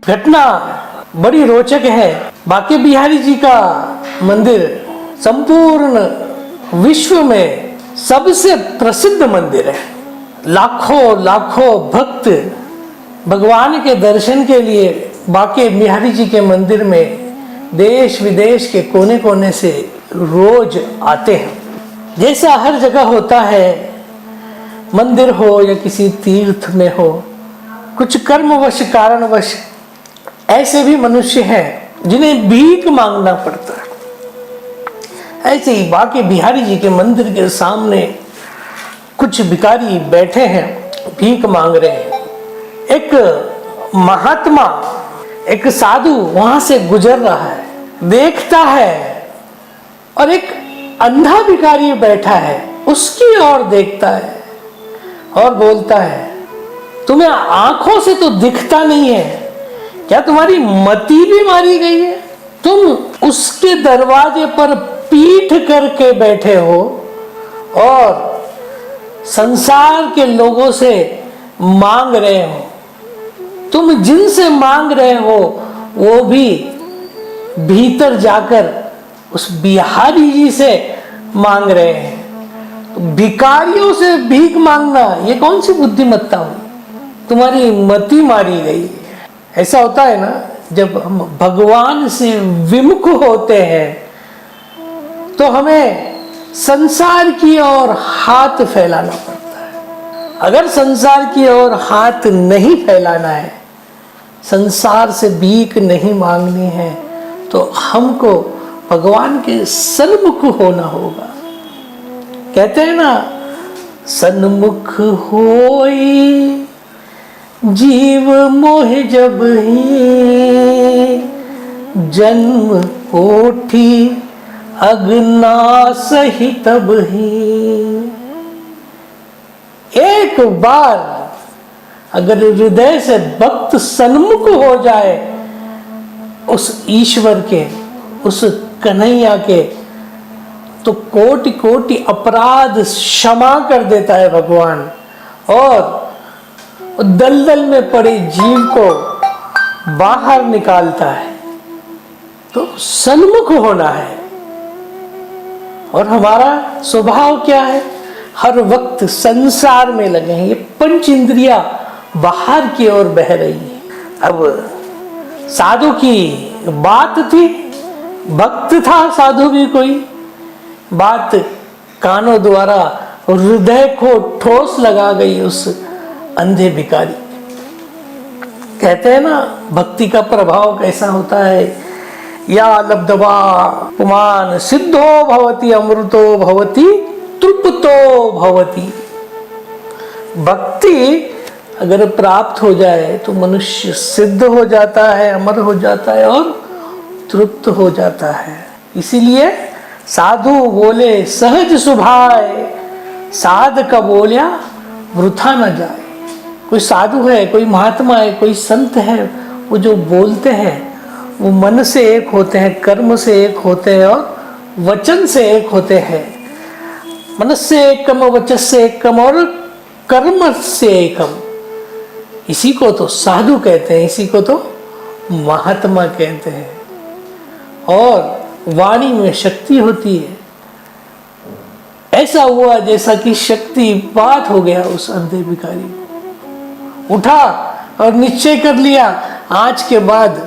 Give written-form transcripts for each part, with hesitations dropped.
घटना बड़ी रोचक है। बांके बिहारी जी का मंदिर संपूर्ण विश्व में सबसे प्रसिद्ध मंदिर है। लाखों लाखों भक्त भगवान के दर्शन के लिए बांके बिहारी जी के मंदिर में देश विदेश के कोने कोने से रोज आते हैं। जैसा हर जगह होता है, मंदिर हो या किसी तीर्थ में हो, कुछ कर्मवश कारणवश ऐसे भी मनुष्य हैं जिन्हें भीख मांगना पड़ता है। ऐसे ही बांके बिहारी जी के मंदिर के सामने कुछ भिखारी बैठे हैं, भीख मांग रहे हैं। एक महात्मा, एक साधु वहां से गुजर रहा है, देखता है और एक अंधा भिखारी बैठा है उसकी ओर देखता है और बोलता है, तुम्हें आंखों से तो दिखता नहीं है, क्या तुम्हारी मति भी मारी गई है? तुम उसके दरवाजे पर पीठ करके बैठे हो और संसार के लोगों से मांग रहे हो। तुम जिनसे मांग रहे हो वो भी भीतर जाकर उस बिहारी जी से मांग रहे हैं। तो भिखारियों से भीख मांगना ये कौन सी बुद्धिमत्ता हुई? तुम्हारी मति मारी गई। ऐसा होता है ना, जब हम भगवान से विमुख होते हैं तो हमें संसार की ओर हाथ फैलाना पड़ता है। अगर संसार की ओर हाथ नहीं फैलाना है, संसार से भीख नहीं मांगनी है, तो हमको भगवान के सन्मुख होना होगा। कहते हैं ना, सन्मुख होई जीव मोह जब ही, जन्म कोटि अगना सही तब ही। एक बार अगर हृदय से भक्त सन्मुख हो जाए उस ईश्वर के, उस कन्हैया के, तो कोटि कोटि अपराध क्षमा कर देता है भगवान और दलदल में पड़े जीव को बाहर निकालता है। तो सन्मुख होना है। और हमारा स्वभाव क्या है? हर वक्त संसार में लगे हैं। ये पंच इंद्रियां बाहर की ओर बह रही है। अब साधु की बात थी, भक्त था साधु भी कोई, बात कानों द्वारा हृदय को ठोस लगा गई उस अंधे भिखारी। कहते हैं ना, भक्ति का प्रभाव कैसा होता है। या लब्धवा पुमान सिद्धो भवति अमृतो भवति तृप्तो भवति। भक्ति अगर प्राप्त हो जाए तो मनुष्य सिद्ध हो जाता है, अमर हो जाता है और तृप्त हो जाता है। इसीलिए साधु बोले सहज सुभाए, साध का बोलिया वृथा न जाए। कोई साधु है, कोई महात्मा है, कोई संत है, वो जो बोलते हैं वो मन से एक होते हैं, कर्म से एक होते हैं और वचन से एक होते हैं। मन से एकम, वचन से एकम और कर्म से एकम। इसी को तो साधु कहते हैं, इसी को तो महात्मा कहते हैं। और वाणी में शक्ति होती है। ऐसा हुआ जैसा कि शक्तिपात हो गया उस अंधे भिखारी को। उठा और निश्चय कर लिया, आज के बाद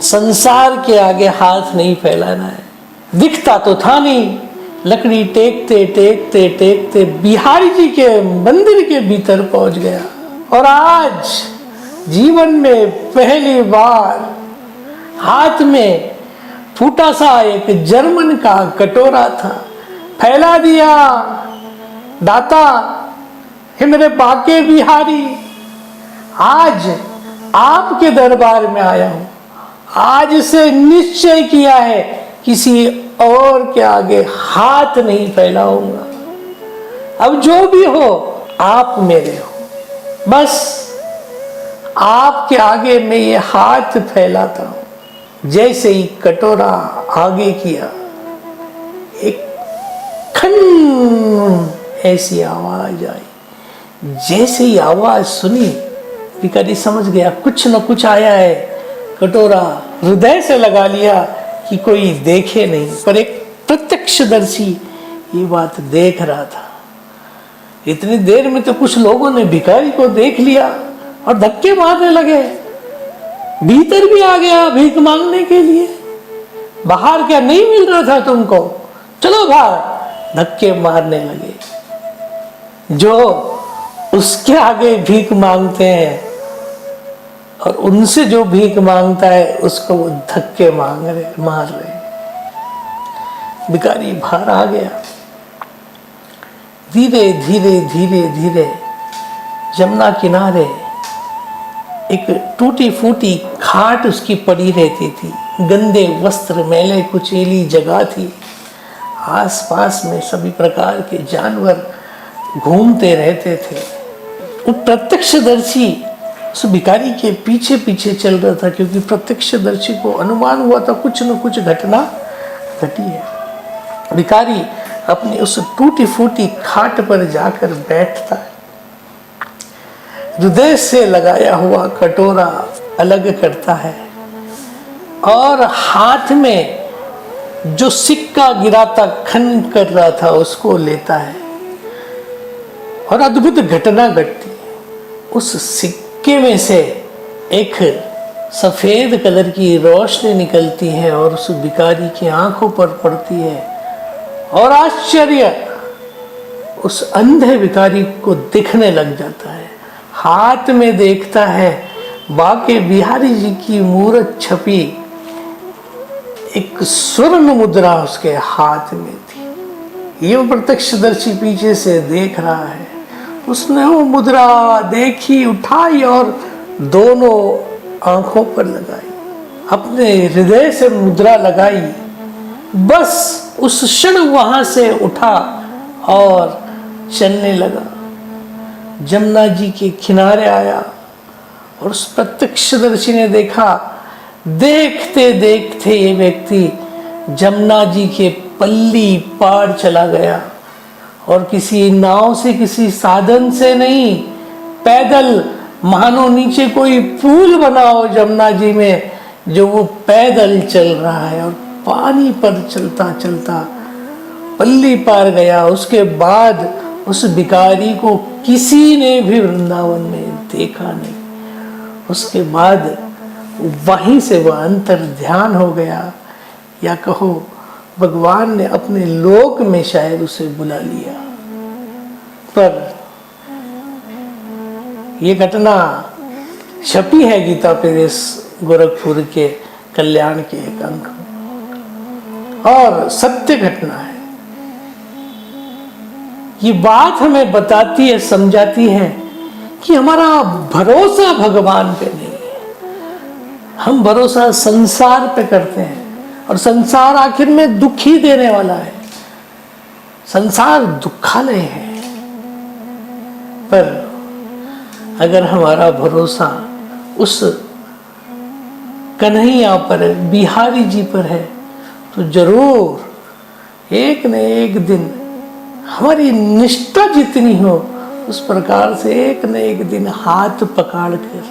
संसार के आगे हाथ नहीं फैलाना है। दिखता तो था नहीं, लकड़ी टेकते टेकते टेकते बिहारी जी के मंदिर के भीतर पहुंच गया। और आज जीवन में पहली बार हाथ में फूटा सा एक जर्मन का कटोरा था, फैला दिया। दाता हे मेरे बांके बिहारी, आज आपके दरबार में आया हूं। आज से निश्चय किया है किसी और के आगे हाथ नहीं फैलाऊंगा। अब जो भी हो आप मेरे हो, बस आपके आगे मैं ये हाथ फैलाता हूं। जैसे ही कटोरा आगे किया, एक खन ऐसी आवाज आई। जैसे ही आवाज सुनी, भिखारी समझ गया कुछ न कुछ आया है, कटोरा हृदय से लगा लिया कि कोई देखे नहीं, पर एक प्रत्यक्षदर्शी ये बात देख रहा था। इतनी देर में तो कुछ लोगों ने भिखारी को देख लिया और धक्के मारने लगे, भीतर भी आ गया भीख मांगने के लिए। बाहर क्या नहीं मिल रहा था तुमको, चलो बाहर, धक्के मारने लगे। जो उसके आगे भीख मांगते हैं और उनसे जो भीख मांगता है उसको वो धक्के मार रहे। भिखारी बाहर आ गया। धीरे धीरे धीरे धीरे यमुना किनारे एक टूटी फूटी खाट उसकी पड़ी रहती थी, गंदे वस्त्र, मैले कुचेली जगह थी। आसपास में सभी प्रकार के जानवर घूमते रहते थे। वो प्रत्यक्षदर्शी उस भिखारी के पीछे पीछे चल रहा था, क्योंकि प्रत्यक्षदर्शी को अनुमान हुआ था कुछ न कुछ घटना घटी है। भिखारी अपनी उस टूटी फूटी खाट पर जाकर बैठता है, हृदय से लगाया हुआ कटोरा अलग करता है और हाथ में जो सिक्का गिरा था, खन कर रहा था, उसको लेता है और अद्भुत घटना घटती है। उस सिक्के में से एक सफेद कलर की रोशनी निकलती है और उस भिखारी की आंखों पर पड़ती है और आश्चर्य उस अंधे भिखारी को दिखने लग जाता है। हाथ में देखता है बाके बिहारी जी की मूर्त छपी एक स्वर्ण मुद्रा उसके हाथ में थी। ये प्रत्यक्षदर्शी पीछे से देख रहा है। उसने वो मुद्रा देखी, उठाई और दोनों आंखों पर लगाई, अपने हृदय से मुद्रा लगाई। बस उस क्षण वहां से उठा और चलने लगा, जमुना जी के किनारे आया और उस प्रत्यक्षदर्शी ने देखा, देखते देखते ये व्यक्ति जमुना जी के पल्ली पार चला गया और किसी नाव से, किसी साधन से नहीं, पैदल, मानो नीचे कोई पुल बना हो जमुना जी में, जो वो पैदल चल रहा है और पानी पर चलता चलता पल्ली पार गया। उसके बाद उस भिखारी को किसी ने भी वृंदावन में देखा नहीं। उसके बाद वहीं से वह अंतर ध्यान हो गया, या कहो भगवान ने अपने लोक में शायद उसे बुला लिया। पर यह घटना छपी है गीता प्रेस गोरखपुर के कल्याण के एक अंक में और सत्य घटना है। ये बात हमें बताती है, समझाती है कि हमारा भरोसा भगवान पे नहीं है, हम भरोसा संसार पे करते हैं और संसार आखिर में दुख ही देने वाला है। संसार दुखालय है। पर अगर हमारा भरोसा उस कन्हैया पर, बिहारी जी पर है, तो जरूर एक न एक दिन हमारी निष्ठा जितनी हो उस प्रकार से एक न एक दिन हाथ पकड़ कर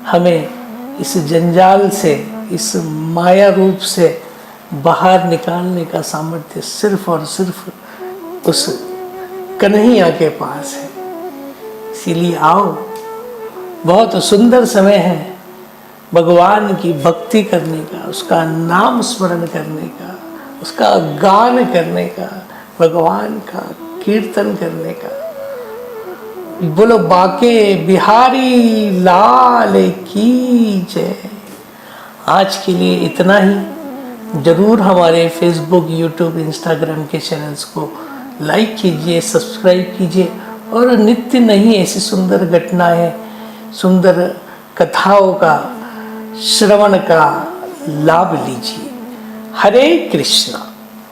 हमें इस जंजाल से, इस माया रूप से बाहर निकालने का सामर्थ्य सिर्फ और सिर्फ उस कन्हैया के पास है। इसीलिए आओ, बहुत सुंदर समय है भगवान की भक्ति करने का, उसका नाम स्मरण करने का, उसका गान करने का, भगवान का कीर्तन करने का। बोलो बाके बिहारी लाल की जय। आज के लिए इतना ही। जरूर हमारे फेसबुक, यूट्यूब, इंस्टाग्राम के चैनल्स को लाइक कीजिए, सब्सक्राइब कीजिए और नित्य नहीं ऐसी सुंदर घटनाएं, सुंदर कथाओं का श्रवण का लाभ लीजिए। हरे कृष्णा।